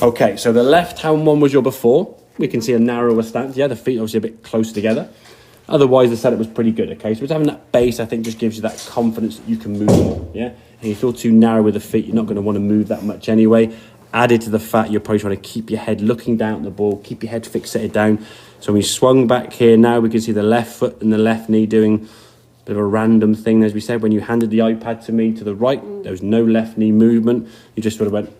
Okay, so the left-hand one was your before. We can see a narrower stance. Yeah, the feet obviously a bit closer together. Otherwise, the setup was pretty good, okay? So just having that base, I think, just gives you that confidence that you can move more, yeah? If you feel too narrow with the feet, you're not going to want to move that much anyway. Added to the fact, you're probably trying to keep your head looking down at the ball, keep your head fixated down. So when we swung back here now, we can see the left foot and the left knee doing a bit of a random thing. As we said, when you handed the iPad to me to the right, there was no left knee movement. You just sort of went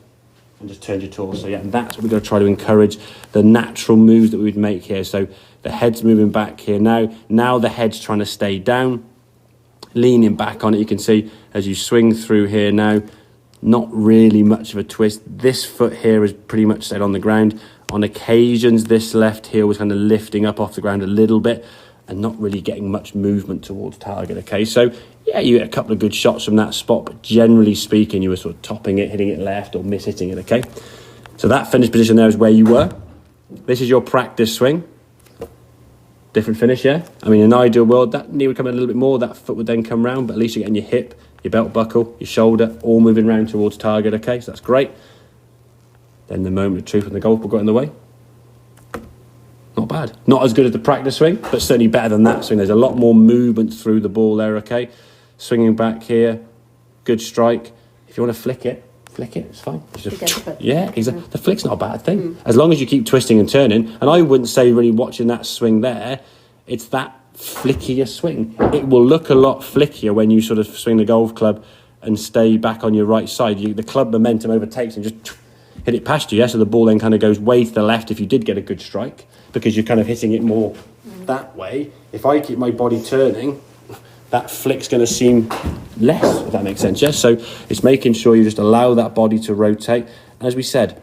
and just turned your torso. Yeah, and that's what we're going to try to encourage, the natural moves that we would make here. So the head's moving back here now. Now the head's trying to stay down, leaning back on it. You can see as you swing through here now, not really much of a twist. This foot here is pretty much stayed on the ground. On occasions, this left heel was kind of lifting up off the ground a little bit and not really getting much movement towards target, okay? So, yeah, you get a couple of good shots from that spot, but generally speaking, you were sort of topping it, hitting it left or miss-hitting it, okay? So that finished position there is where you were. This is your practice swing. Different finish, yeah? I mean, in an ideal world, that knee would come in a little bit more, that foot would then come round, but at least you're getting your hip, your belt buckle, your shoulder, all moving round towards target, okay? So that's great. Then the moment of truth when the golf ball got in the way. Not bad. Not as good as the practice swing, but certainly better than that swing. There's a lot more movement through the ball there, okay? Swinging back here, good strike. If you want to flick it, it's fine. It's just, yeah, exactly. The flick's not a bad thing. As long as you keep twisting and turning. And I wouldn't say really watching that swing there, it's that flickier swing. It will look a lot flickier when you sort of swing the golf club and stay back on your right side. The club momentum overtakes and just hit it past you, yeah? So the ball then kind of goes way to the left if you did get a good strike, because you're kind of hitting it more that way. If I keep my body turning, that flick's going to seem less, if that makes sense, yes? So it's making sure you just allow that body to rotate. And as we said,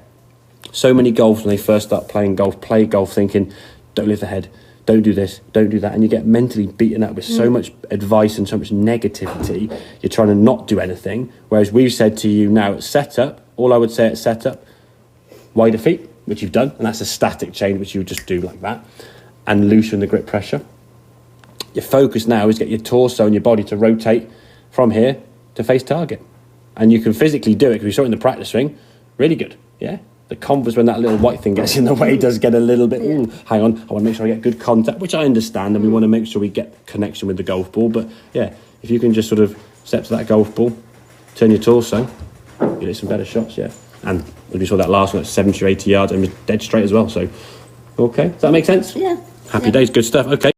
so many golfers, when they first start playing golf, play golf thinking, don't lift the head, don't do this, don't do that. And you get mentally beaten up with so much advice and so much negativity. You're trying to not do anything. Whereas we've said to you now at setup, all I would say at setup, wider feet, which you've done, and that's a static change, which you would just do like that, and loosen the grip pressure. Your focus now is get your torso and your body to rotate from here to face target. And you can physically do it, because we saw it in the practice swing, really good, yeah? The confidence when that little white thing gets in the way does get a little bit, hang on, I want to make sure I get good contact, which I understand, and we want to make sure we get connection with the golf ball. But yeah, if you can just sort of step to that golf ball, turn your torso, you get some better shots, yeah? And we saw that last one at 70 or 80 yards and was dead straight as well. So, okay, does that make sense? Yeah. Happy days, good stuff. Okay.